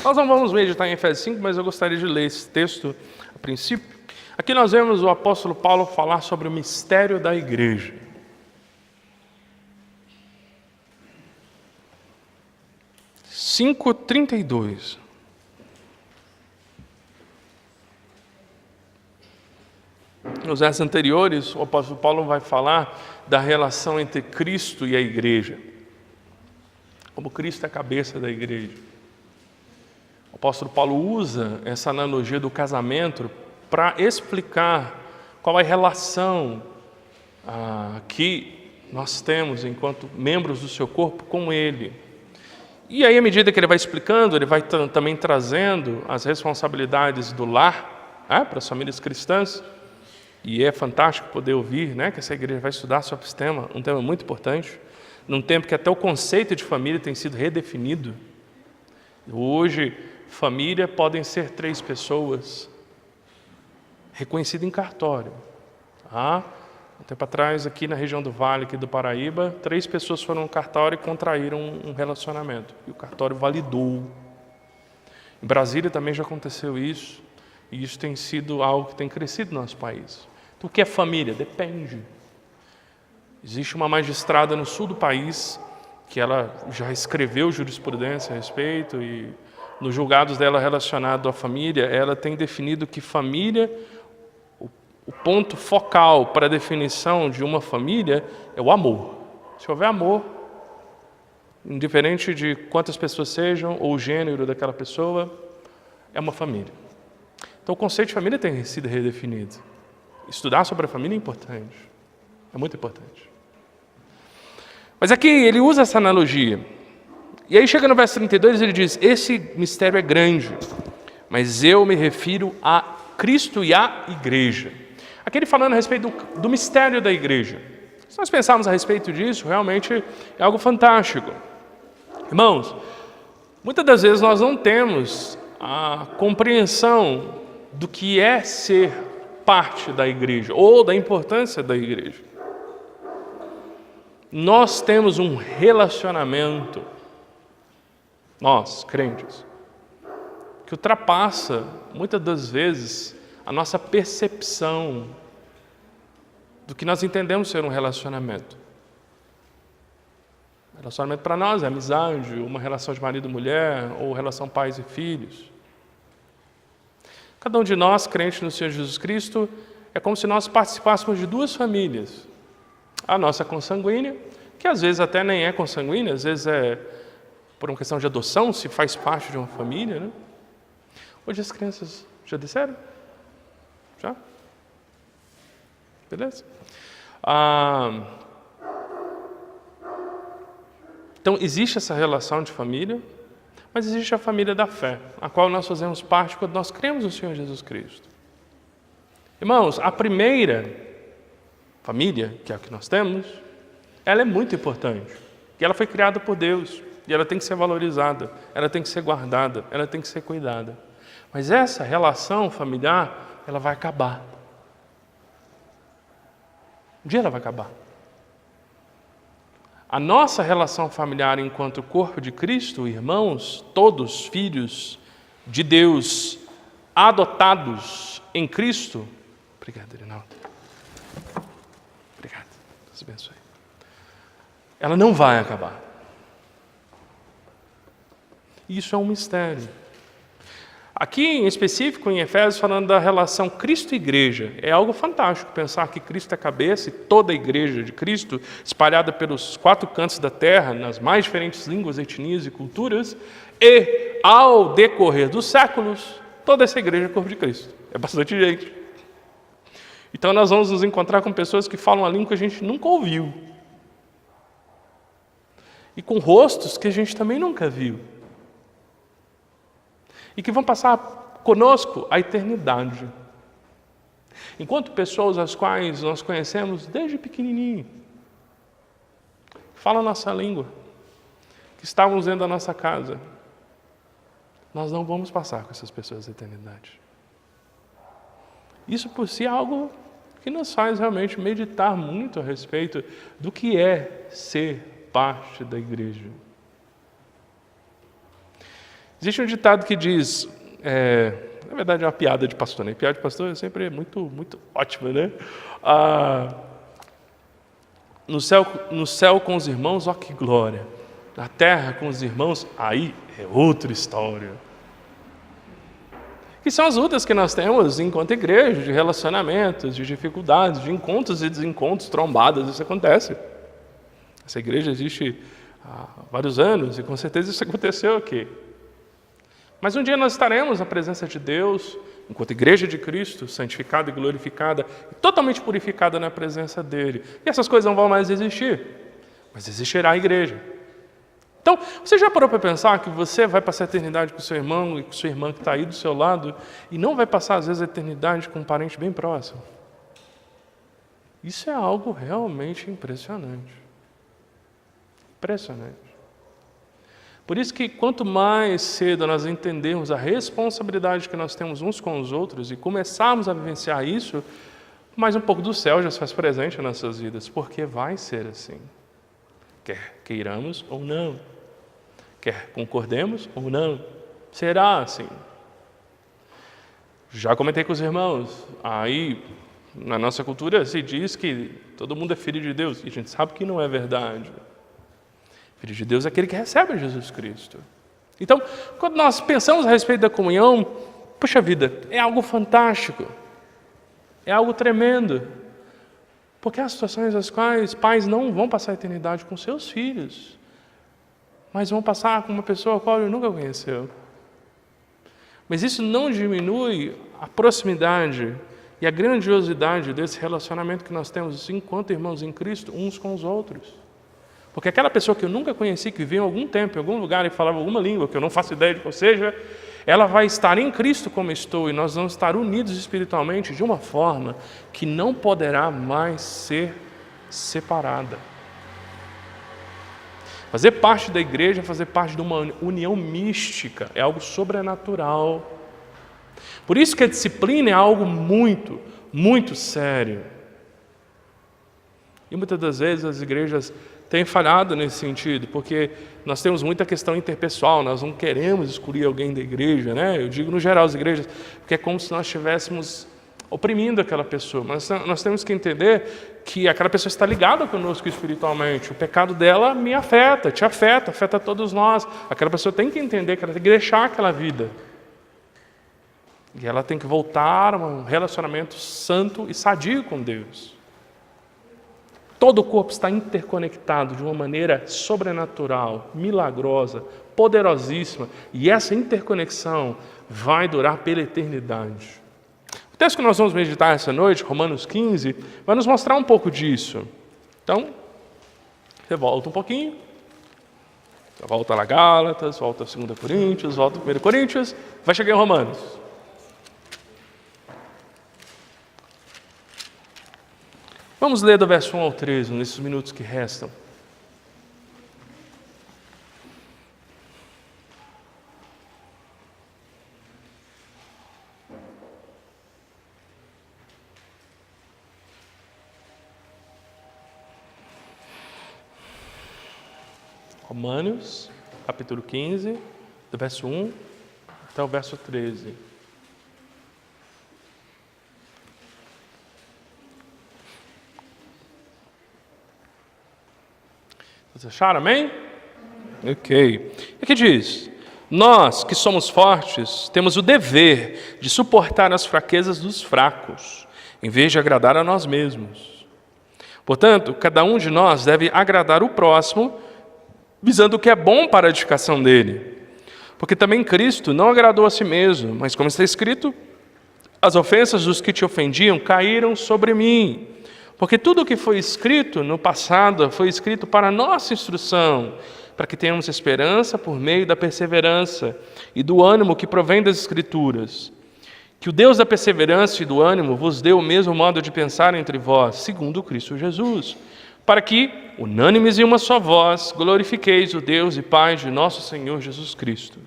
Nós não vamos meditar em Efésios 5, mas eu gostaria de ler esse texto a princípio. Aqui nós vemos o apóstolo Paulo falar sobre o mistério da igreja. (Efésios 5:32). Nos versos anteriores, o apóstolo Paulo vai falar da relação entre Cristo e a igreja. Como Cristo é a cabeça da igreja. O apóstolo Paulo usa essa analogia do casamento para explicar qual é a relação que nós temos enquanto membros do seu corpo com ele. E aí, à medida que ele vai explicando, ele vai também trazendo as responsabilidades do lar para as famílias cristãs. E é fantástico poder ouvir que essa igreja vai estudar sobre esse tema, um tema muito importante, num tempo que até o conceito de família tem sido redefinido. Hoje, família podem ser 3 pessoas, reconhecido em cartório. Um tempo atrás, aqui na região do Vale, aqui do Paraíba, 3 pessoas foram no cartório e contraíram um relacionamento. E o cartório validou. Em Brasília também já aconteceu isso. E isso tem sido algo que tem crescido no nosso país. Então, o que é família? Depende. Existe uma magistrada no sul do país que ela já escreveu jurisprudência a respeito e nos julgados dela relacionado à família, ela tem definido que família, o ponto focal para a definição de uma família é o amor. Se houver amor, indiferente de quantas pessoas sejam ou o gênero daquela pessoa, é uma família. Então o conceito de família tem sido redefinido. Estudar sobre a família é importante, é muito importante. Mas aqui ele usa essa analogia. E aí chega no verso 32 e ele diz, esse mistério é grande, mas eu me refiro a Cristo e à igreja. Aqui ele falando a respeito do mistério da igreja. Se nós pensarmos a respeito disso, realmente é algo fantástico. Irmãos, muitas das vezes nós não temos a compreensão do que é ser parte da igreja, ou da importância da igreja. Nós temos um relacionamento, nós, crentes, que ultrapassa, muitas das vezes, a nossa percepção do que nós entendemos ser um relacionamento. Relacionamento para nós é amizade, uma relação de marido e mulher, ou relação pais e filhos. Cada um de nós, crente no Senhor Jesus Cristo, é como se nós participássemos de 2 famílias. A nossa consanguínea, que às vezes até nem é consanguínea, às vezes é por uma questão de adoção, se faz parte de uma família. Hoje as crianças já desceram? Já? Beleza? Então, existe essa relação de família, mas existe a família da fé, a qual nós fazemos parte quando nós cremos no Senhor Jesus Cristo. Irmãos, a primeira família, que é a que nós temos, ela é muito importante. E ela foi criada por Deus, e ela tem que ser valorizada, ela tem que ser guardada, ela tem que ser cuidada. Mas essa relação familiar, ela vai acabar. Um dia ela vai acabar. A nossa relação familiar enquanto corpo de Cristo, irmãos, todos filhos de Deus, adotados em Cristo. Obrigado, Rinaldo. Obrigado. Deus abençoe. Ela não vai acabar. Isso é um mistério. Aqui, em específico, em Efésios, falando da relação Cristo-Igreja, é algo fantástico pensar que Cristo é a cabeça e toda a Igreja de Cristo, espalhada pelos 4 cantos da terra, nas mais diferentes línguas, etnias e culturas, e, ao decorrer dos séculos, toda essa Igreja é corpo de Cristo. É bastante gente. Então, nós vamos nos encontrar com pessoas que falam a língua que a gente nunca ouviu. E com rostos que a gente também nunca viu. E que vão passar conosco a eternidade. Enquanto pessoas as quais nós conhecemos desde pequenininho, falam a nossa língua, que estávamos dentro da nossa casa, nós não vamos passar com essas pessoas a eternidade. Isso por si é algo que nos faz realmente meditar muito a respeito do que é ser parte da igreja. Existe um ditado que diz, na verdade é uma piada de pastor, né? Piada de pastor é sempre muito, muito ótima, né? No céu com os irmãos, ó que glória. Na terra com os irmãos, aí é outra história. Que são as lutas que nós temos enquanto igreja, de relacionamentos, de dificuldades, de encontros e desencontros, trombadas, isso acontece. Essa igreja existe há vários anos e com certeza isso aconteceu aqui. Mas um dia nós estaremos na presença de Deus, enquanto igreja de Cristo, santificada e glorificada, totalmente purificada na presença dEle. E essas coisas não vão mais existir, mas existirá a igreja. Então, você já parou para pensar que você vai passar a eternidade com seu irmão e com sua irmã que está aí do seu lado e não vai passar, às vezes, a eternidade com um parente bem próximo? Isso é algo realmente impressionante. Impressionante. Por isso que quanto mais cedo nós entendermos a responsabilidade que nós temos uns com os outros e começarmos a vivenciar isso, mais um pouco do céu já se faz presente nas nossas vidas, porque vai ser assim. Quer queiramos ou não. Quer concordemos ou não. Será assim. Já comentei com os irmãos, aí na nossa cultura se diz que todo mundo é filho de Deus, e a gente sabe que não é verdade. Filho de Deus é aquele que recebe Jesus Cristo. Então, quando nós pensamos a respeito da comunhão, puxa vida, é algo fantástico, é algo tremendo, porque há situações nas quais pais não vão passar a eternidade com seus filhos, mas vão passar com uma pessoa a qual ele nunca conheceu. Mas isso não diminui a proximidade e a grandiosidade desse relacionamento que nós temos enquanto irmãos em Cristo, uns com os outros. Porque aquela pessoa que eu nunca conheci, que viveu algum tempo, em algum lugar e falava alguma língua que eu não faço ideia de qual seja, ela vai estar em Cristo como estou, e nós vamos estar unidos espiritualmente de uma forma que não poderá mais ser separada. Fazer parte da igreja é fazer parte de uma união mística, é algo sobrenatural. Por isso que a disciplina é algo muito, muito sério. E muitas das vezes as igrejas têm falhado nesse sentido, porque nós temos muita questão interpessoal, nós não queremos excluir alguém da igreja, né? Eu digo no geral as igrejas, porque é como se nós estivéssemos oprimindo aquela pessoa, mas nós temos que entender que aquela pessoa está ligada conosco espiritualmente, o pecado dela me afeta, te afeta, afeta todos nós, aquela pessoa tem que entender que ela tem que deixar aquela vida, e ela tem que voltar a um relacionamento santo e sadio com Deus. Todo o corpo está interconectado de uma maneira sobrenatural, milagrosa, poderosíssima, e essa interconexão vai durar pela eternidade. O texto que nós vamos meditar essa noite, Romanos 15, vai nos mostrar um pouco disso. Então, você volta um pouquinho, volta lá Gálatas, volta a 2 Coríntios, volta a 1 Coríntios, vai chegar em Romanos. Vamos ler do verso 1 ao 13, nesses minutos que restam. Romanos, capítulo 15, do verso 1 até o verso 13. Vocês acharam, amém? Ok. E aqui diz: nós que somos fortes, temos o dever de suportar as fraquezas dos fracos, em vez de agradar a nós mesmos. Portanto, cada um de nós deve agradar o próximo, visando o que é bom para a edificação dele. Porque também Cristo não agradou a si mesmo, mas como está escrito, as ofensas dos que te ofendiam caíram sobre mim. Porque tudo o que foi escrito no passado foi escrito para a nossa instrução, para que tenhamos esperança por meio da perseverança e do ânimo que provém das Escrituras. Que o Deus da perseverança e do ânimo vos dê o mesmo modo de pensar entre vós, segundo Cristo Jesus, para que, unânimes em uma só voz, glorifiqueis o Deus e Pai de nosso Senhor Jesus Cristo.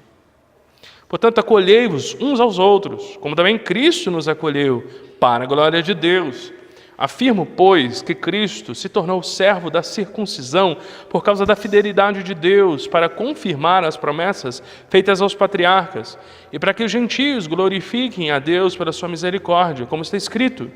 Portanto, acolhei-vos uns aos outros, como também Cristo nos acolheu, para a glória de Deus. Afirmo, pois, que Cristo se tornou servo da circuncisão por causa da fidelidade de Deus para confirmar as promessas feitas aos patriarcas e para que os gentios glorifiquem a Deus pela sua misericórdia, como está escrito.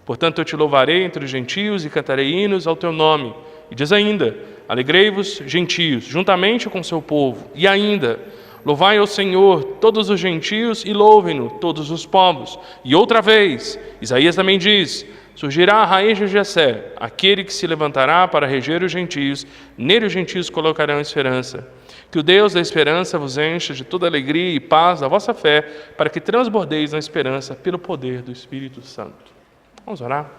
Portanto, eu te louvarei entre os gentios e cantarei hinos ao teu nome. E diz ainda, alegrei-vos, gentios, juntamente com seu povo. E ainda, louvai ao Senhor todos os gentios e louvem-no todos os povos. E outra vez, Isaías também diz, surgirá a raiz de Jessé, aquele que se levantará para reger os gentios, nele os gentios colocarão esperança. Que o Deus da esperança vos encha de toda alegria e paz da vossa fé, para que transbordeis na esperança pelo poder do Espírito Santo. Vamos orar?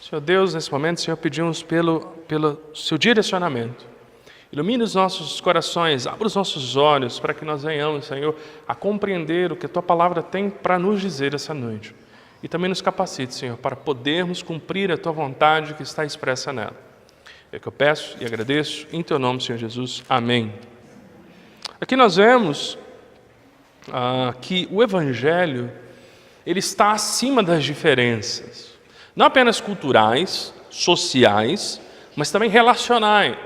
Senhor Deus, nesse momento, Senhor, pedimos pelo seu direcionamento. Ilumine os nossos corações, abra os nossos olhos para que nós venhamos, Senhor, a compreender o que a Tua Palavra tem para nos dizer essa noite. E também nos capacite, Senhor, para podermos cumprir a Tua vontade que está expressa nela. É o que eu peço e agradeço, em Teu nome, Senhor Jesus. Amém. Aqui nós vemos que o Evangelho ele está acima das diferenças, não apenas culturais, sociais, mas também relacionais.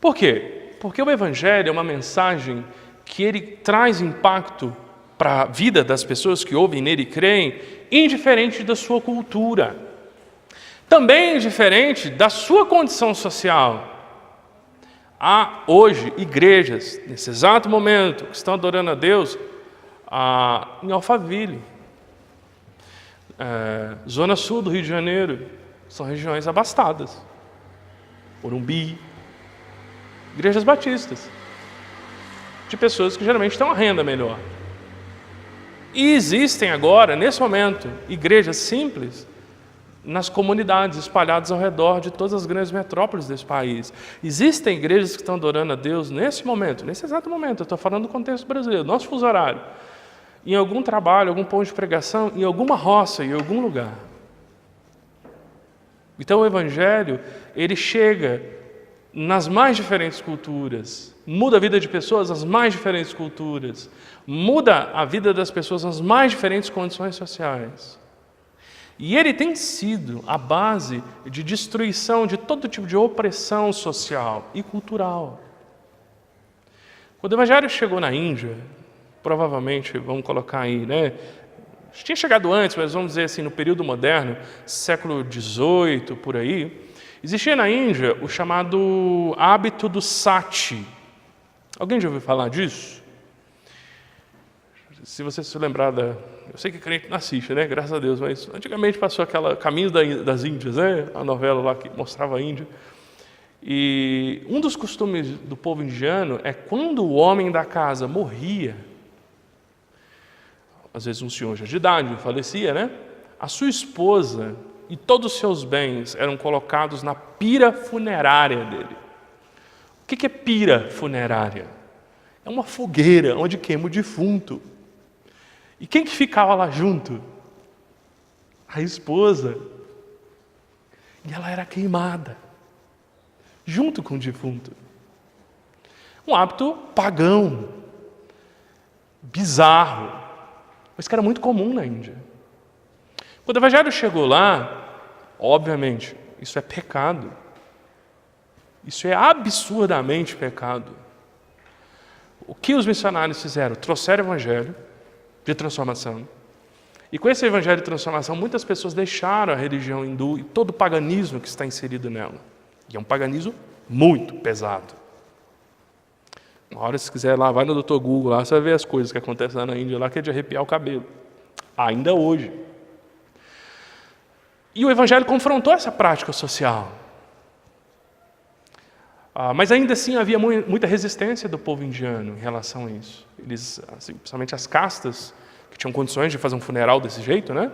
Por quê? Porque o Evangelho é uma mensagem que ele traz impacto para a vida das pessoas que ouvem nele e creem, indiferente da sua cultura. Também indiferente da sua condição social. Há hoje igrejas, nesse exato momento, que estão adorando a Deus em Alphaville, zona sul do Rio de Janeiro, são regiões abastadas. Morumbi, igrejas batistas, de pessoas que geralmente têm uma renda melhor. E existem agora, nesse momento, igrejas simples nas comunidades espalhadas ao redor de todas as grandes metrópoles desse país. Existem igrejas que estão adorando a Deus nesse momento, nesse exato momento, eu estou falando do contexto brasileiro, nosso fuso horário, em algum trabalho, algum ponto de pregação, em alguma roça, em algum lugar. Então o Evangelho, ele chega nas mais diferentes culturas, muda a vida de pessoas nas mais diferentes culturas, muda a vida das pessoas nas mais diferentes condições sociais. E ele tem sido a base de destruição de todo tipo de opressão social e cultural. Quando o Evangelho chegou na Índia, provavelmente, vamos colocar aí, né? Tinha chegado antes, mas vamos dizer assim, no período moderno, século XVIII, por aí, existia na Índia o chamado hábito do sati. Alguém já ouviu falar disso? Se você se lembrar eu sei que crente não assiste, né? Graças a Deus, mas antigamente passou aquela Caminho das Índias, né? A novela lá que mostrava a Índia. E um dos costumes do povo indiano é quando o homem da casa morria, às vezes um senhor já de idade, falecia, né? A sua esposa e todos os seus bens eram colocados na pira funerária dele. O que é pira funerária? É uma fogueira onde queima o defunto. E quem que ficava lá junto? A esposa. E ela era queimada, junto com o defunto. Um hábito pagão, bizarro, mas que era muito comum na Índia. Quando o Evangelho chegou lá, obviamente, isso é pecado. Isso é absurdamente pecado. O que os missionários fizeram? Trouxeram o Evangelho de transformação. E com esse Evangelho de transformação, muitas pessoas deixaram a religião hindu e todo o paganismo que está inserido nela. E é um paganismo muito pesado. Uma hora, se quiser, lá, vai no Dr. Google, lá, você vai ver as coisas que acontecem lá na Índia, lá, que é de arrepiar o cabelo. Ainda hoje. E o Evangelho confrontou essa prática social. Mas ainda assim havia muita resistência do povo indiano em relação a isso. Eles, assim, principalmente as castas, que tinham condições de fazer um funeral desse jeito, né?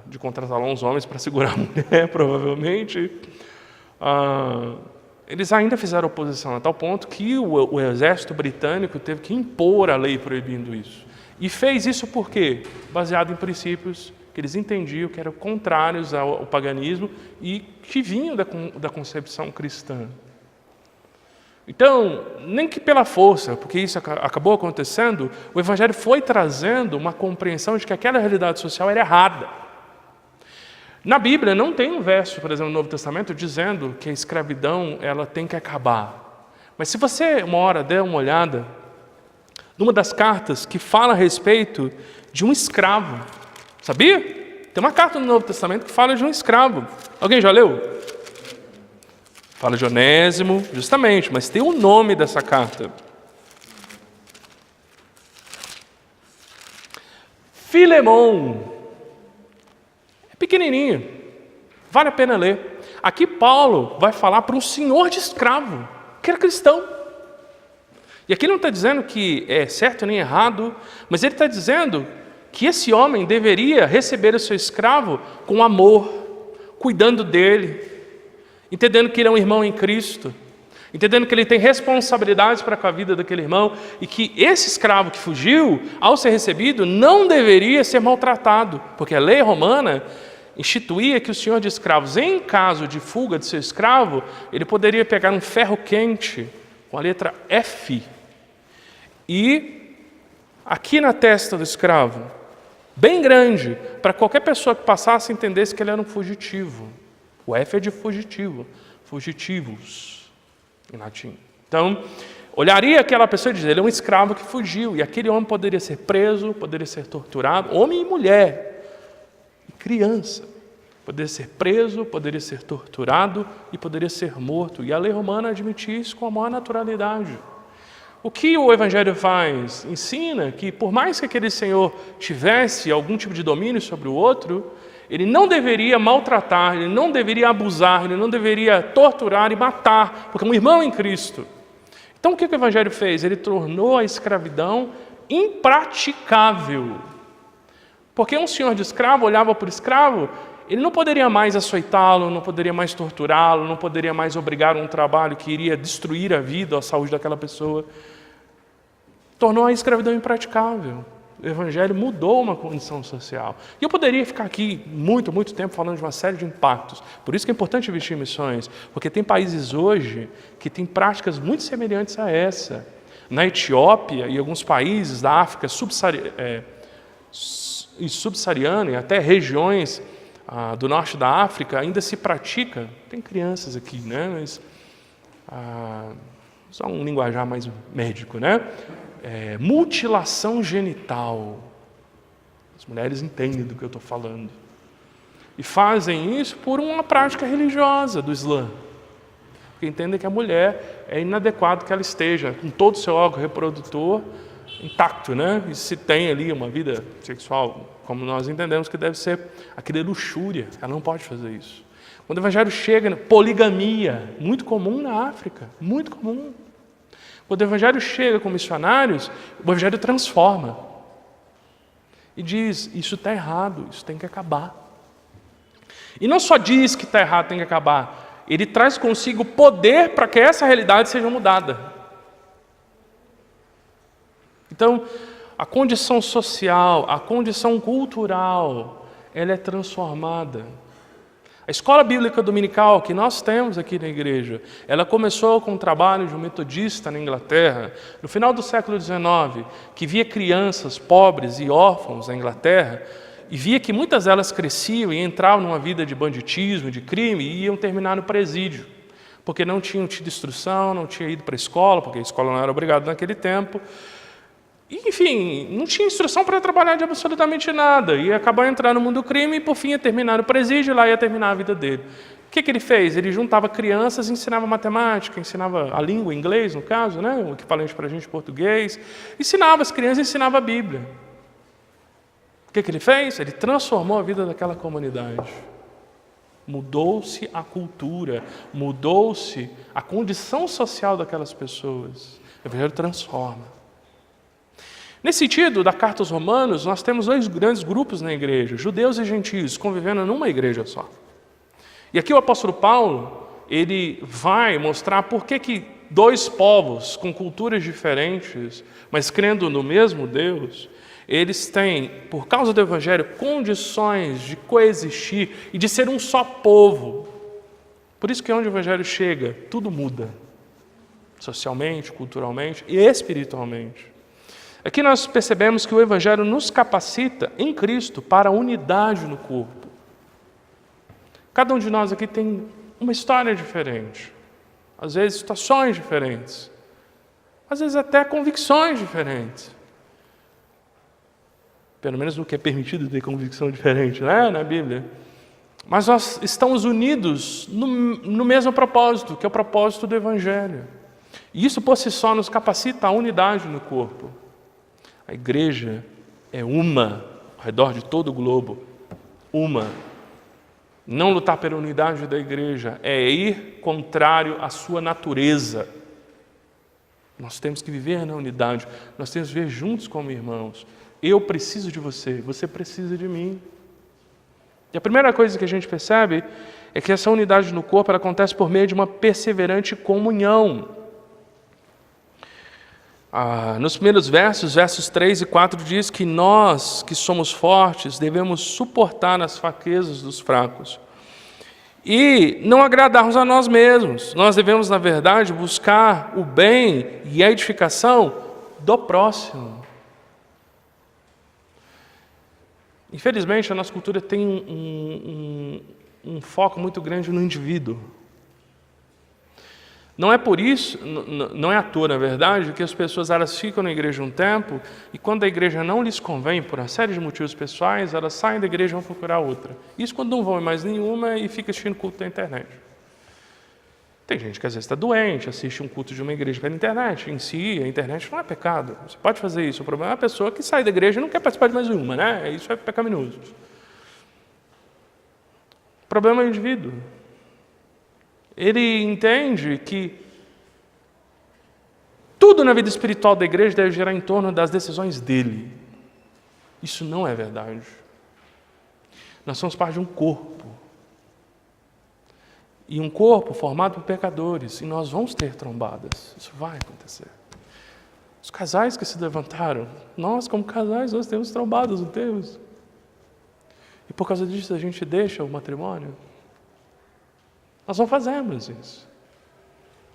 De contratar lá uns homens para segurar a mulher, provavelmente. Eles ainda fizeram oposição a tal ponto que o exército britânico teve que impor a lei proibindo isso. E fez isso por quê? Baseado em princípios que eles entendiam que eram contrários ao paganismo e que vinham da concepção cristã. Então, nem que pela força, porque isso acabou acontecendo, o Evangelho foi trazendo uma compreensão de que aquela realidade social era errada. Na Bíblia não tem um verso, por exemplo, no Novo Testamento, dizendo que a escravidão ela tem que acabar. Mas se você, uma hora, der uma olhada numa das cartas que fala a respeito de um escravo, sabia? Tem uma carta no Novo Testamento que fala de um escravo. Alguém já leu? Fala de Onésimo, justamente, mas tem o nome dessa carta. Filemon. É pequenininho, vale a pena ler. Aqui Paulo vai falar para um senhor de escravo, que era cristão. E aqui ele não está dizendo que é certo nem errado, mas ele está dizendo que esse homem deveria receber o seu escravo com amor, cuidando dele, entendendo que ele é um irmão em Cristo, entendendo que ele tem responsabilidades para com a vida daquele irmão e que esse escravo que fugiu, ao ser recebido, não deveria ser maltratado, porque a lei romana instituía que o senhor de escravos, em caso de fuga de seu escravo, ele poderia pegar um ferro quente com a letra F e aqui na testa do escravo, bem grande, para qualquer pessoa que passasse entendesse que ele era um fugitivo. O F é de fugitivo, fugitivos, em latim. Então, olharia aquela pessoa e dizer, ele é um escravo que fugiu, e aquele homem poderia ser preso, poderia ser torturado, homem e mulher, e criança. Poderia ser preso, poderia ser torturado e poderia ser morto. E a lei romana admitia isso com a maior naturalidade. O que o Evangelho faz? Ensina que, por mais que aquele senhor tivesse algum tipo de domínio sobre o outro, ele não deveria maltratar, ele não deveria abusar, ele não deveria torturar e matar, porque é um irmão em Cristo. Então o que o Evangelho fez? Ele tornou a escravidão impraticável. Porque um senhor de escravo olhava para o escravo, ele não poderia mais açoitá-lo, não poderia mais torturá-lo, não poderia mais obrigar a um trabalho que iria destruir a vida, a saúde daquela pessoa. Tornou a escravidão impraticável. O Evangelho mudou uma condição social. E eu poderia ficar aqui muito, muito tempo falando de uma série de impactos. Por isso que é importante investir em missões, porque tem países hoje que têm práticas muito semelhantes a essa. Na Etiópia e alguns países da África subsaariana e até regiões do norte da África ainda se pratica, tem crianças aqui, né? Mas só um linguajar mais médico, né? Mutilação genital. As mulheres entendem do que eu estou falando. E fazem isso por uma prática religiosa do Islã. Porque entendem que a mulher é inadequado que ela esteja com todo o seu órgão reprodutor intacto, né? E se tem ali uma vida sexual, como nós entendemos que deve ser aquela luxúria, ela não pode fazer isso. Quando o Evangelho chega, poligamia, muito comum na África, muito comum. Quando o Evangelho chega com missionários, o Evangelho transforma. E diz, isso está errado, isso tem que acabar. E não só diz que está errado, tem que acabar, ele traz consigo poder para que essa realidade seja mudada. Então, a condição social, a condição cultural, ela é transformada. A escola bíblica dominical que nós temos aqui na igreja, ela começou com o trabalho de um metodista na Inglaterra, no final do século XIX, que via crianças pobres e órfãos na Inglaterra, e via que muitas delas cresciam e entravam numa vida de banditismo, de crime, e iam terminar no presídio, porque não tinham tido instrução, não tinham ido para a escola, porque a escola não era obrigada naquele tempo. E, enfim, não tinha instrução para trabalhar de absolutamente nada. Ia acabar entrando no mundo do crime e, por fim, ia terminar no presídio e lá ia terminar a vida dele. O que ele fez? Ele juntava crianças e ensinava matemática, ensinava a língua, inglês, no caso, né? O equivalente para a gente português. Ensinava as crianças e ensinava a Bíblia. O que ele fez? Ele transformou a vida daquela comunidade. Mudou-se a cultura, mudou-se a condição social daquelas pessoas. O Evangelho transforma. Nesse sentido, da carta aos Romanos, nós temos dois grandes grupos na igreja, judeus e gentios, convivendo numa igreja só. E aqui o apóstolo Paulo, ele vai mostrar por que dois povos com culturas diferentes, mas crendo no mesmo Deus, eles têm, por causa do Evangelho, condições de coexistir e de ser um só povo. Por isso que onde o Evangelho chega, tudo muda, socialmente, culturalmente e espiritualmente. Aqui nós percebemos que o Evangelho nos capacita em Cristo para a unidade no corpo. Cada um de nós aqui tem uma história diferente. Às vezes situações diferentes. Às vezes até convicções diferentes. Pelo menos no que é permitido ter convicção diferente, né, na Bíblia. Mas nós estamos unidos no mesmo propósito, que é o propósito do Evangelho. E isso por si só nos capacita a unidade no corpo. A igreja é uma, ao redor de todo o globo. Uma. Não lutar pela unidade da igreja é ir contrário à sua natureza. Nós temos que viver na unidade, nós temos que viver juntos como irmãos. Eu preciso de você, você precisa de mim. E a primeira coisa que a gente percebe é que essa unidade no corpo ela acontece por meio de uma perseverante comunhão. Nos primeiros versos 3 e 4 diz que nós, que somos fortes, devemos suportar as fraquezas dos fracos. E não agradarmos a nós mesmos. Nós devemos, na verdade, buscar o bem e a edificação do próximo. Infelizmente, a nossa cultura tem um foco muito grande no indivíduo. Não é por isso, não é à toa, na verdade, que as pessoas elas ficam na igreja um tempo e quando a igreja não lhes convém, por uma série de motivos pessoais, elas saem da igreja e vão procurar outra. Isso quando não vão em mais nenhuma e fica assistindo culto na internet. Tem gente que às vezes está doente, assiste um culto de uma igreja pela internet. Em si, a internet não é pecado. Você pode fazer isso. O problema é a pessoa que sai da igreja e não quer participar de mais nenhuma, né? Isso é pecaminoso. O problema é o indivíduo. Ele entende que tudo na vida espiritual da igreja deve girar em torno das decisões dele. Isso não é verdade. Nós somos parte de um corpo. E um corpo formado por pecadores. E nós vamos ter trombadas. Isso vai acontecer. Os casais que se levantaram, nós como casais, nós temos trombadas, não temos? E por causa disso a gente deixa o matrimônio? Nós não fazemos isso.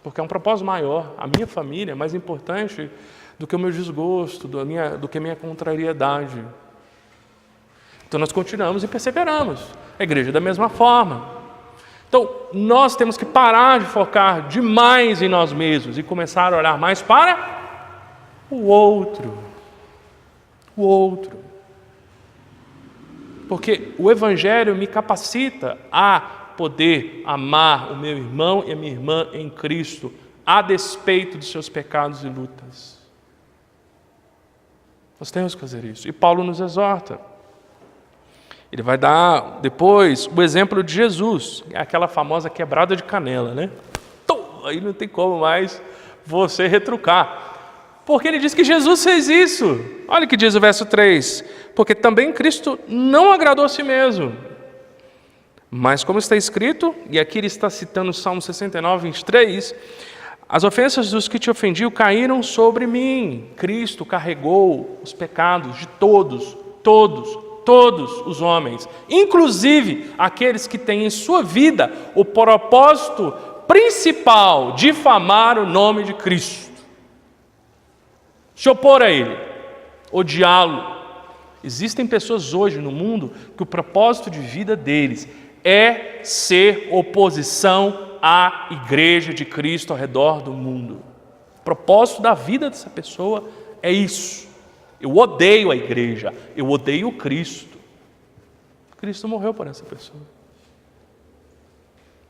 Porque é um propósito maior. A minha família é mais importante do que o meu desgosto, do que a minha contrariedade. Então nós continuamos e perseveramos. A igreja da mesma forma. Então nós temos que parar de focar demais em nós mesmos e começar a olhar mais para o outro. O outro. Porque o Evangelho me capacita a poder amar o meu irmão e a minha irmã em Cristo, a despeito dos seus pecados e lutas. Nós temos que fazer isso. E Paulo nos exorta. Ele vai dar depois o exemplo de Jesus, aquela famosa quebrada de canela, né? Aí não tem como mais você retrucar. Porque ele diz que Jesus fez isso. Olha o que diz o verso 3. Porque também Cristo não agradou a si mesmo. Mas como está escrito, e aqui ele está citando o Salmo 69, 23, as ofensas dos que te ofendiam caíram sobre mim. Cristo carregou os pecados de todos os homens, inclusive aqueles que têm em sua vida o propósito principal, difamar o nome de Cristo. Se opor a Ele, odiá-lo. Existem pessoas hoje no mundo que o propósito de vida deles é ser oposição à igreja de Cristo ao redor do mundo. O propósito da vida dessa pessoa é isso. Eu odeio a igreja, eu odeio Cristo. Cristo morreu por essa pessoa.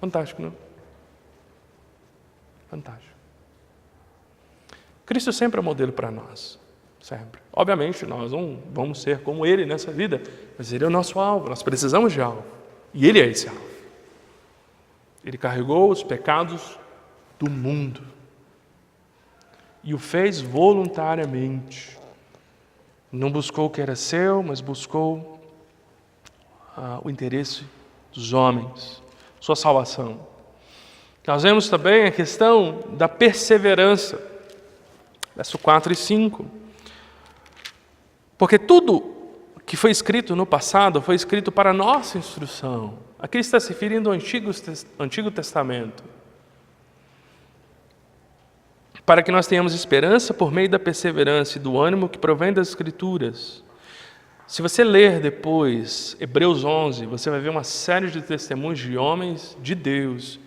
Fantástico, não? Fantástico. Cristo sempre é modelo para nós. Sempre. Obviamente, nós não vamos ser como Ele nessa vida, mas Ele é o nosso alvo, nós precisamos de algo. E Ele é esse alvo. Ele carregou os pecados do mundo. E o fez voluntariamente. Não buscou o que era seu, mas buscou o interesse dos homens, sua salvação. Nós vemos também a questão da perseverança. Verso 4 e 5. Porque tudo que foi escrito no passado foi escrito para a nossa instrução. Aqui está se referindo ao Antigo Testamento. Para que nós tenhamos esperança por meio da perseverança e do ânimo que provém das Escrituras. Se você ler depois Hebreus 11, você vai ver uma série de testemunhos de homens de Deus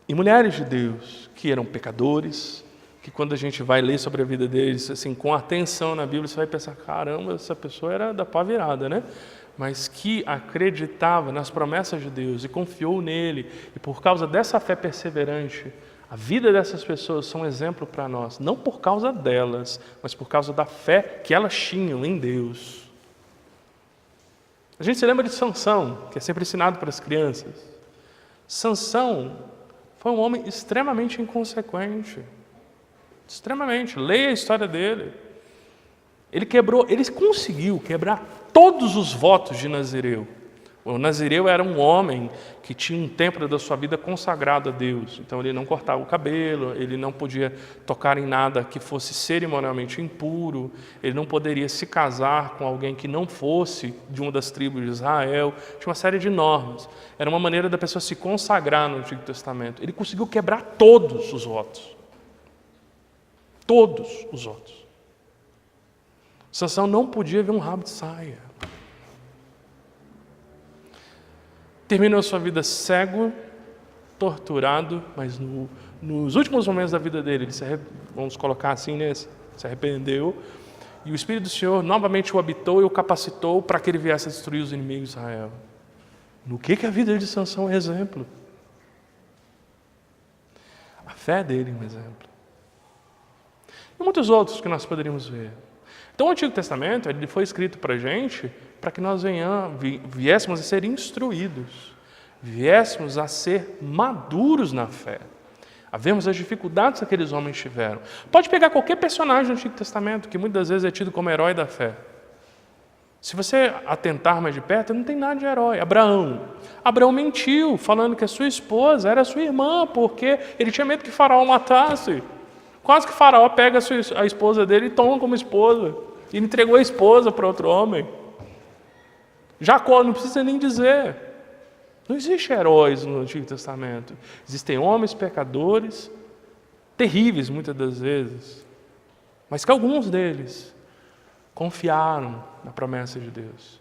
e mulheres de Deus que eram pecadores, que quando a gente vai ler sobre a vida deles, assim, com atenção na Bíblia, você vai pensar, caramba, essa pessoa era da pá virada, né? Mas que acreditava nas promessas de Deus e confiou nele, e por causa dessa fé perseverante, a vida dessas pessoas são um exemplo para nós, não por causa delas, mas por causa da fé que elas tinham em Deus. A gente se lembra de Sansão, que é sempre ensinado para as crianças. Sansão foi um homem extremamente inconsequente. Extremamente. Leia a história dele. Ele conseguiu quebrar todos os votos de Nazireu. O Nazireu era um homem que tinha um tempo da sua vida consagrado a Deus. Então ele não cortava o cabelo, ele não podia tocar em nada que fosse cerimonialmente impuro, ele não poderia se casar com alguém que não fosse de uma das tribos de Israel. Tinha uma série de normas. Era uma maneira da pessoa se consagrar no Antigo Testamento. Ele conseguiu quebrar todos os votos. Todos os votos. Sansão não podia ver um rabo de saia. Terminou sua vida cego, torturado, mas nos últimos momentos da vida dele, vamos colocar assim, né, se arrependeu, e o Espírito do Senhor novamente o habitou e o capacitou para que ele viesse a destruir os inimigos de Israel. No que a vida de Sansão é exemplo? A fé dele é um exemplo. E muitos outros que nós poderíamos ver. Então o Antigo Testamento ele foi escrito para a gente para que nós viéssemos a ser instruídos, viéssemos a ser maduros na fé, a vermos as dificuldades que aqueles homens tiveram. Pode pegar qualquer personagem do Antigo Testamento, que muitas vezes é tido como herói da fé. Se você atentar mais de perto, não tem nada de herói. Abraão mentiu, falando que a sua esposa era sua irmã, porque ele tinha medo que Faraó matasse. Quase que Faraó pega a esposa dele e toma como esposa. E ele entregou a esposa para outro homem. Jacó, não precisa nem dizer. Não existe heróis no Antigo Testamento. Existem homens pecadores, terríveis muitas das vezes, mas que alguns deles confiaram na promessa de Deus.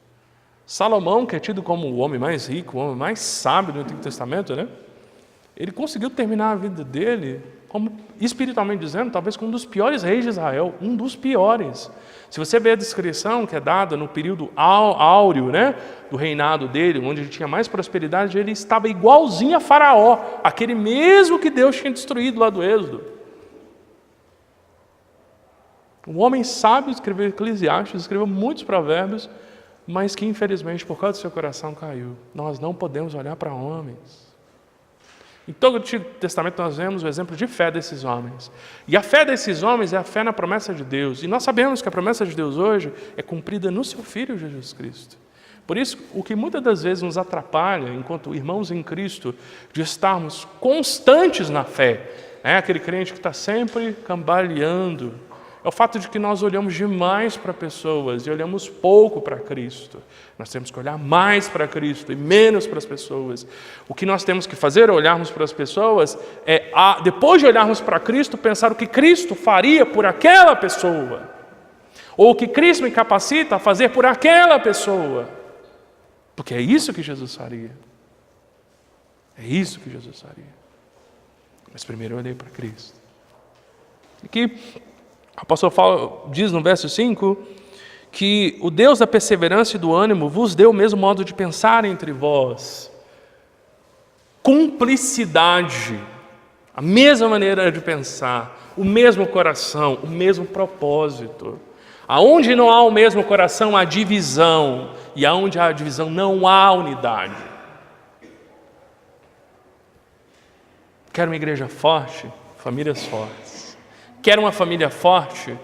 Salomão, que é tido como o homem mais rico, o homem mais sábio do Antigo Testamento, né? Ele conseguiu terminar a vida dele, como espiritualmente dizendo, talvez como um dos piores reis de Israel, um dos piores. Se você ver a descrição que é dada no período áureo, né, do reinado dele, onde ele tinha mais prosperidade, ele estava igualzinho a Faraó, aquele mesmo que Deus tinha destruído lá do Êxodo. Um homem sábio escreveu Eclesiastes, escreveu muitos provérbios, mas que infelizmente por causa do seu coração caiu. Nós não podemos olhar para homens. Em todo o Antigo Testamento nós vemos o exemplo de fé desses homens. E a fé desses homens é a fé na promessa de Deus. E nós sabemos que a promessa de Deus hoje é cumprida no seu Filho Jesus Cristo. Por isso, o que muitas das vezes nos atrapalha, enquanto irmãos em Cristo, de estarmos constantes na fé, aquele crente que está sempre cambaleando, é o fato de que nós olhamos demais para pessoas e olhamos pouco para Cristo. Nós temos que olhar mais para Cristo e menos para as pessoas. O que nós temos que fazer, olharmos para as pessoas, depois de olharmos para Cristo, pensar o que Cristo faria por aquela pessoa. Ou o que Cristo me capacita a fazer por aquela pessoa. Porque é isso que Jesus faria. É isso que Jesus faria. Mas primeiro eu olhei para Cristo. Aqui, o apóstolo Paulo diz no verso 5 que o Deus da perseverança e do ânimo vos deu o mesmo modo de pensar entre vós. Cumplicidade, a mesma maneira de pensar, o mesmo coração, o mesmo propósito. Aonde não há o mesmo coração, há divisão. E aonde há divisão, não há unidade. Quer uma igreja forte? Famílias fortes. Quer uma família forte?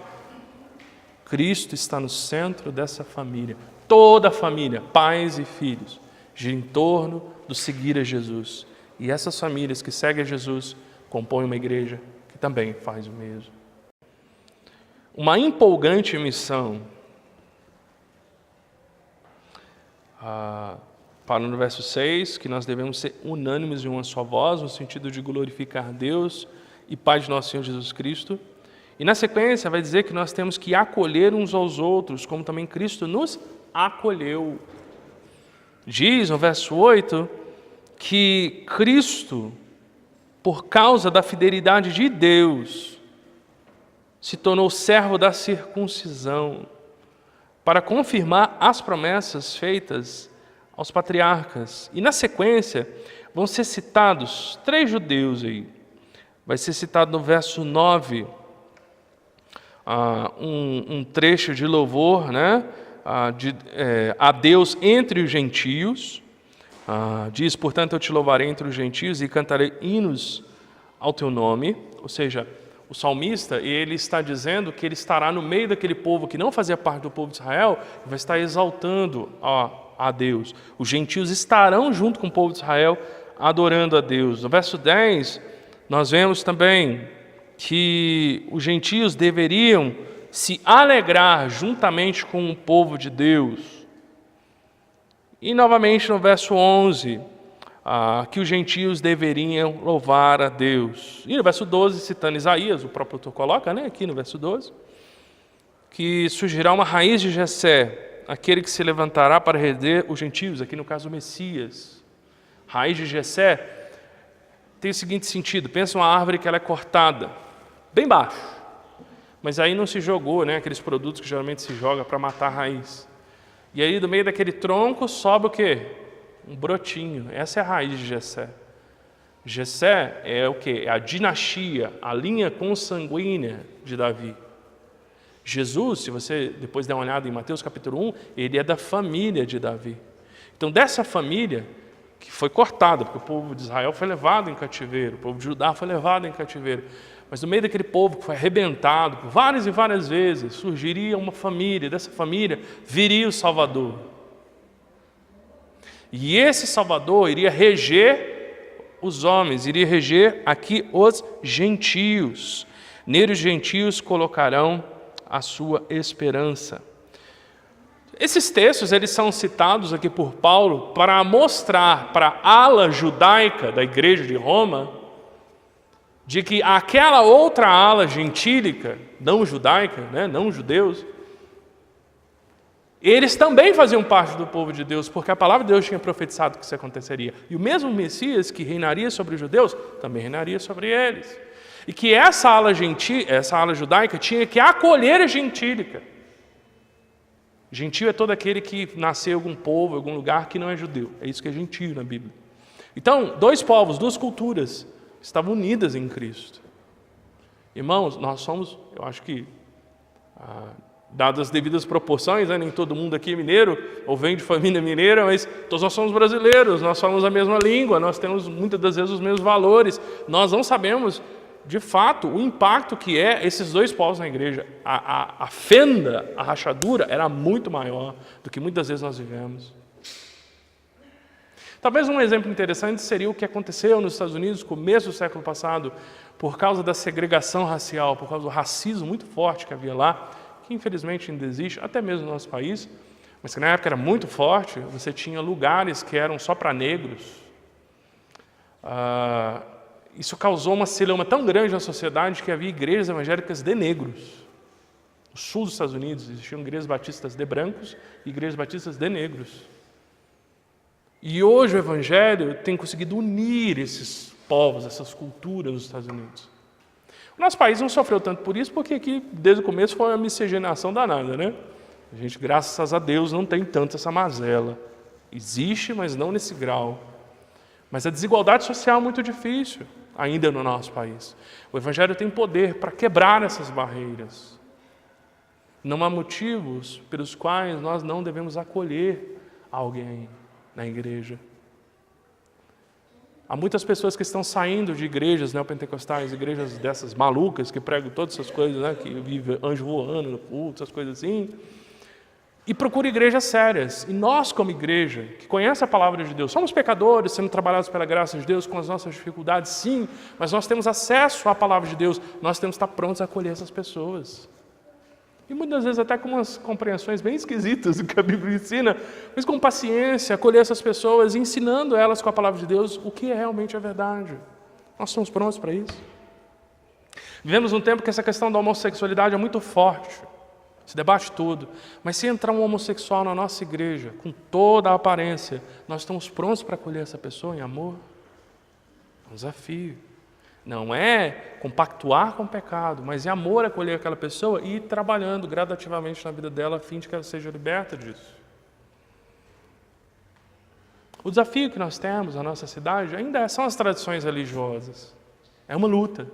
Cristo está no centro dessa família. Toda a família, pais e filhos, gira em torno do seguir a Jesus. E essas famílias que seguem a Jesus compõem uma igreja que também faz o mesmo. Uma empolgante missão. Fala no verso 6 que nós devemos ser unânimes em uma só voz, no sentido de glorificar Deus e Pai de nosso Senhor Jesus Cristo. E na sequência vai dizer que nós temos que acolher uns aos outros, como também Cristo nos acolheu. Diz no verso 8 que Cristo, por causa da fidelidade de Deus, se tornou servo da circuncisão, para confirmar as promessas feitas aos patriarcas. E na sequência vão ser citados 3 judeus aí. Vai ser citado no verso 9, um trecho de louvor, né? A Deus entre os gentios. Diz, portanto, eu te louvarei entre os gentios e cantarei hinos ao teu nome. Ou seja, o salmista, ele está dizendo que ele estará no meio daquele povo que não fazia parte do povo de Israel, e vai estar exaltando a Deus. Os gentios estarão junto com o povo de Israel, adorando a Deus. No verso 10, nós vemos também que os gentios deveriam se alegrar juntamente com o povo de Deus. E novamente no verso 11, que os gentios deveriam louvar a Deus. E no verso 12, citando Isaías, o próprio autor coloca, né, aqui no verso 12, que surgirá uma raiz de Jessé, aquele que se levantará para reder os gentios, aqui no caso o Messias. Raiz de Jessé tem o seguinte sentido: pensa uma árvore que ela é cortada bem baixo, mas aí não se jogou, né, aqueles produtos que geralmente se joga para matar a raiz. E aí do meio daquele tronco sobe o quê? Um brotinho. Essa é a raiz de Jessé. Jessé é o quê? É a dinastia, a linha consanguínea de Davi. Jesus, se você depois der uma olhada em Mateus capítulo 1, ele é da família de Davi. Então dessa família que foi cortada, porque o povo de Israel foi levado em cativeiro, o povo de Judá foi levado em cativeiro. Mas no meio daquele povo que foi arrebentado por várias e várias vezes, surgiria uma família, dessa família viria o Salvador. E esse Salvador iria reger os homens, iria reger aqui os gentios. Nele os gentios colocarão a sua esperança. Esses textos eles são citados aqui por Paulo para mostrar para a ala judaica da igreja de Roma de que aquela outra ala gentílica, não judaica, né, não judeus, eles também faziam parte do povo de Deus, porque a palavra de Deus tinha profetizado que isso aconteceria. E o mesmo Messias que reinaria sobre os judeus, também reinaria sobre eles. E que essa ala judaica tinha que acolher a gentílica. Gentio é todo aquele que nasceu em algum povo, em algum lugar que não é judeu. É isso que é gentio na Bíblia. Então, 2 povos, 2 culturas estavam unidas em Cristo. Irmãos, nós somos, eu acho que, dadas as devidas proporções, né, nem todo mundo aqui é mineiro, ou vem de família mineira, mas todos nós somos brasileiros, nós falamos a mesma língua, nós temos muitas das vezes os mesmos valores, nós não sabemos, de fato, o impacto que é esses 2 povos na igreja. A fenda, a rachadura, era muito maior do que muitas vezes nós vivemos. Talvez um exemplo interessante seria o que aconteceu nos Estados Unidos no começo do século passado, por causa da segregação racial, por causa do racismo muito forte que havia lá, que infelizmente ainda existe, até mesmo no nosso país, mas que na época era muito forte. Você tinha lugares que eram só para negros. Isso causou uma celeuma tão grande na sociedade que havia igrejas evangélicas de negros. No sul dos Estados Unidos existiam igrejas batistas de brancos e igrejas batistas de negros. E hoje o Evangelho tem conseguido unir esses povos, essas culturas nos Estados Unidos. O nosso país não sofreu tanto por isso, porque aqui, desde o começo, foi uma miscigenação danada, né? A gente, graças a Deus, não tem tanto essa mazela. Existe, mas não nesse grau. Mas a desigualdade social é muito difícil, ainda no nosso país. O Evangelho tem poder para quebrar essas barreiras. Não há motivos pelos quais nós não devemos acolher alguém na igreja. Há muitas pessoas que estão saindo de igrejas neopentecostais, igrejas dessas malucas que pregam todas essas coisas, né, que vive anjo voando no culto, essas coisas assim, e procuram igrejas sérias. E nós, como igreja, que conhece a palavra de Deus, somos pecadores, sendo trabalhados pela graça de Deus, com as nossas dificuldades, sim, mas nós temos acesso à palavra de Deus, nós temos que estar prontos a acolher essas pessoas. E muitas vezes até com umas compreensões bem esquisitas do que a Bíblia ensina, mas com paciência, acolher essas pessoas, ensinando elas com a palavra de Deus o que é realmente a verdade. Nós estamos prontos para isso. Vivemos um tempo que essa questão da homossexualidade é muito forte, se debate tudo. Mas se entrar um homossexual na nossa igreja, com toda a aparência, nós estamos prontos para acolher essa pessoa em amor? É um desafio. Não é compactuar com o pecado, mas é amor acolher aquela pessoa e ir trabalhando gradativamente na vida dela a fim de que ela seja liberta disso. O desafio que nós temos na nossa cidade ainda são as tradições religiosas. É uma luta.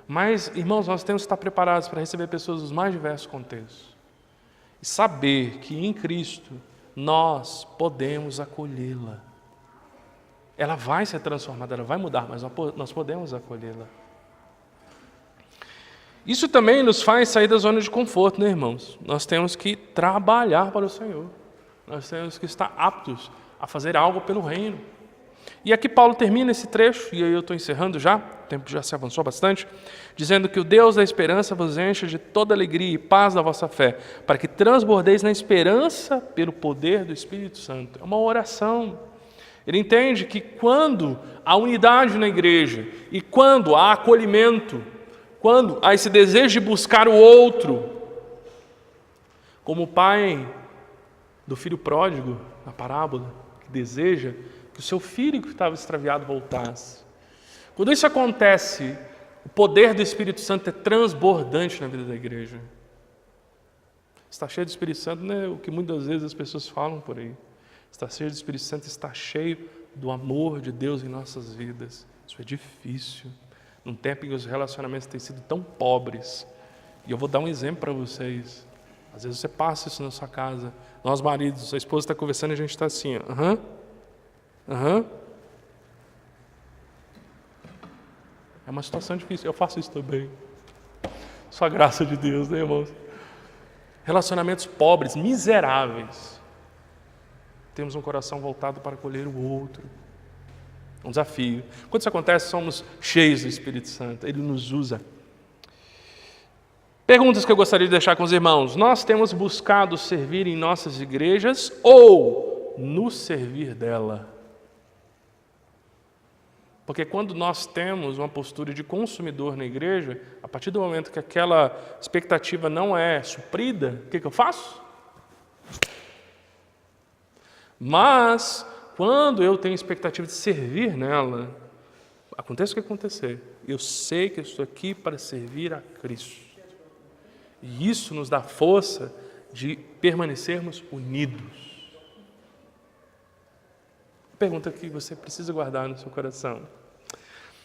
Mas, irmãos, nós temos que estar preparados para receber pessoas dos mais diversos contextos. E saber que em Cristo nós podemos acolhê-la. Ela vai ser transformada, ela vai mudar, mas nós podemos acolhê-la. Isso também nos faz sair da zona de conforto, né, irmãos? Nós temos que trabalhar para o Senhor. Nós temos que estar aptos a fazer algo pelo reino. E aqui Paulo termina esse trecho, e aí eu estou encerrando já, o tempo já se avançou bastante, dizendo que o Deus da esperança vos encha de toda alegria e paz da vossa fé, para que transbordeis na esperança pelo poder do Espírito Santo. É uma oração. Ele entende que quando há unidade na igreja e quando há acolhimento, quando há esse desejo de buscar o outro, como o pai do filho pródigo, na parábola, que deseja que o seu filho que estava extraviado voltasse. Quando isso acontece, o poder do Espírito Santo é transbordante na vida da igreja. Estar cheio do Espírito Santo não é o que muitas vezes as pessoas falam por aí. Estar cheio do Espírito Santo está cheio do amor de Deus em nossas vidas. Isso é difícil. Num tempo em que os relacionamentos têm sido tão pobres. E eu vou dar um exemplo para vocês. Às vezes você passa isso na sua casa. Nós maridos, a esposa está conversando e a gente está assim. É uma situação difícil. Eu faço isso também. Só a graça de Deus, né, irmãos? Relacionamentos pobres, miseráveis. Temos um coração voltado para acolher o outro. Um desafio. Quando isso acontece, somos cheios do Espírito Santo. Ele nos usa. Perguntas que eu gostaria de deixar com os irmãos. Nós temos buscado servir em nossas igrejas ou nos servir dela? Porque quando nós temos uma postura de consumidor na igreja, a partir do momento que aquela expectativa não é suprida, o que eu faço? Mas, quando eu tenho expectativa de servir nela, aconteça o que acontecer, eu sei que eu estou aqui para servir a Cristo. E isso nos dá força de permanecermos unidos. Pergunta que você precisa guardar no seu coração.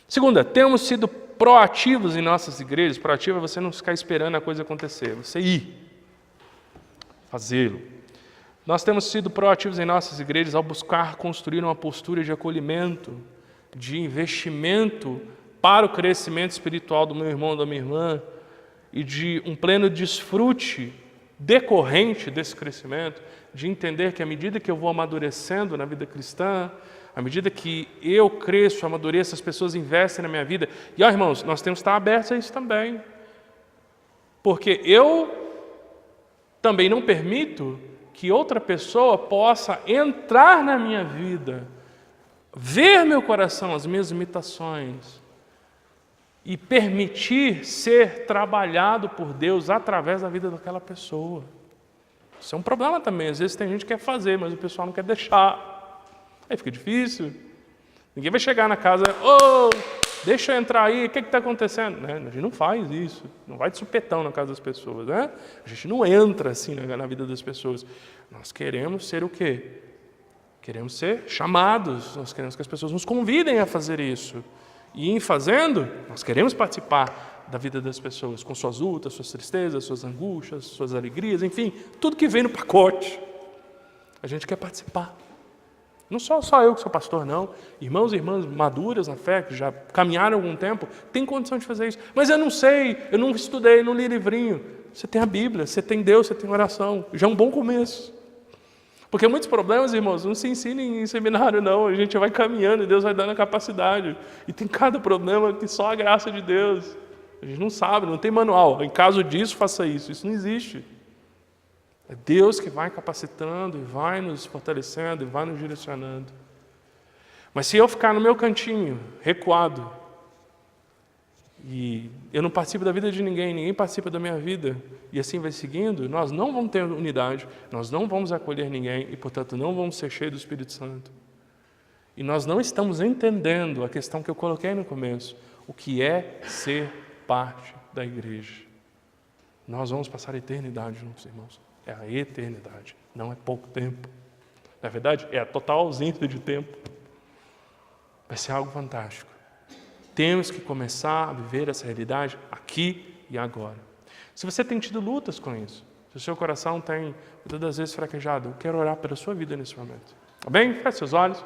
Segunda, temos sido proativos em nossas igrejas. Proativo é você não ficar esperando a coisa acontecer, você ir, fazê-lo. Nós temos sido proativos em nossas igrejas ao buscar construir uma postura de acolhimento, de investimento para o crescimento espiritual do meu irmão, da minha irmã, e de um pleno desfrute decorrente desse crescimento, de entender que à medida que eu vou amadurecendo na vida cristã, à medida que eu cresço, amadureço, as pessoas investem na minha vida. E, ó, irmãos, nós temos que estar abertos a isso também. Porque eu também não permito que outra pessoa possa entrar na minha vida, ver meu coração, as minhas limitações, e permitir ser trabalhado por Deus através da vida daquela pessoa. Isso é um problema também. Às vezes tem gente que quer fazer, mas o pessoal não quer deixar. Aí fica difícil. Ninguém vai chegar na casa, deixa eu entrar aí, o que está acontecendo? Né? A gente não faz isso, não vai de supetão na casa das pessoas. Né? A gente não entra assim na vida das pessoas. Nós queremos ser o quê? Queremos ser chamados, nós queremos que as pessoas nos convidem a fazer isso. E em fazendo, nós queremos participar da vida das pessoas, com suas lutas, suas tristezas, suas angústias, suas alegrias, enfim, tudo que vem no pacote. A gente quer participar. Não só eu que sou pastor, não. Irmãos e irmãs maduras na fé, que já caminharam algum tempo, têm condição de fazer isso. Mas eu não sei, eu não estudei, não li livrinho. Você tem a Bíblia, você tem Deus, você tem oração. Já é um bom começo. Porque muitos problemas, irmãos, não se ensinam em seminário, não. A gente vai caminhando e Deus vai dando a capacidade. E tem cada problema que só a graça de Deus. A gente não sabe, não tem manual. Em caso disso, faça isso. Isso não existe. É Deus que vai capacitando e vai nos fortalecendo e vai nos direcionando. Mas se eu ficar no meu cantinho, recuado, e eu não participo da vida de ninguém, ninguém participa da minha vida, e assim vai seguindo, nós não vamos ter unidade, nós não vamos acolher ninguém e, portanto, não vamos ser cheios do Espírito Santo. E nós não estamos entendendo a questão que eu coloquei no começo, o que é ser parte da igreja. Nós vamos passar a eternidade juntos, irmãos. É a eternidade, não é pouco tempo. Na verdade, é a total ausência de tempo. Vai ser algo fantástico. Temos que começar a viver essa realidade aqui e agora. Se você tem tido lutas com isso, se o seu coração tem, muitas das vezes, fraquejado, eu quero orar pela sua vida nesse momento. Tá bem? Feche seus olhos.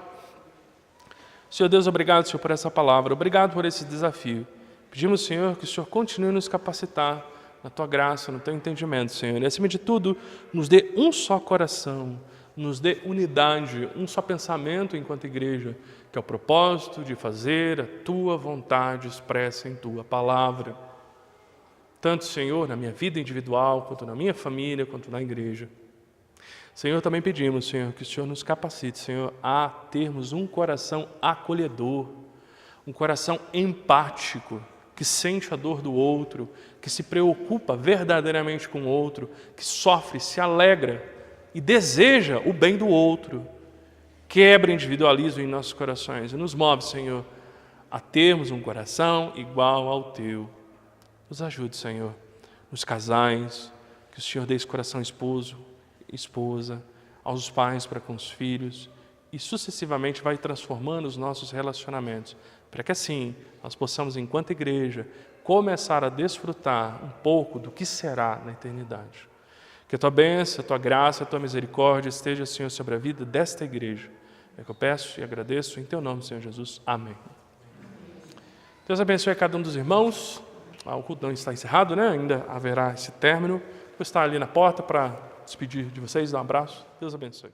Senhor Deus, obrigado, Senhor, por essa palavra. Obrigado por esse desafio. Pedimos, Senhor, que o Senhor continue a nos capacitar na Tua graça, no Teu entendimento, Senhor. E, acima de tudo, nos dê um só coração, nos dê unidade, um só pensamento enquanto igreja, que é o propósito de fazer a Tua vontade expressa em Tua palavra. Tanto, Senhor, na minha vida individual, quanto na minha família, quanto na igreja. Senhor, também pedimos, Senhor, que o Senhor nos capacite, Senhor, a termos um coração acolhedor, um coração empático, que sente a dor do outro, que se preocupa verdadeiramente com o outro, que sofre, se alegra e deseja o bem do outro. Quebra o individualismo em nossos corações e nos move, Senhor, a termos um coração igual ao Teu. Nos ajude, Senhor, nos casais, que o Senhor dê esse coração esposa, aos pais para com os filhos, e sucessivamente vai transformando os nossos relacionamentos, para que assim nós possamos, enquanto igreja, começar a desfrutar um pouco do que será na eternidade. Que a Tua bênção, a Tua graça, a Tua misericórdia esteja, Senhor, sobre a vida desta igreja. É que eu peço e agradeço em Teu nome, Senhor Jesus. Amém. Deus abençoe a cada um dos irmãos. O culto não está encerrado, né? Ainda haverá esse término. Vou estar ali na porta para despedir de vocês, dar um abraço. Deus abençoe.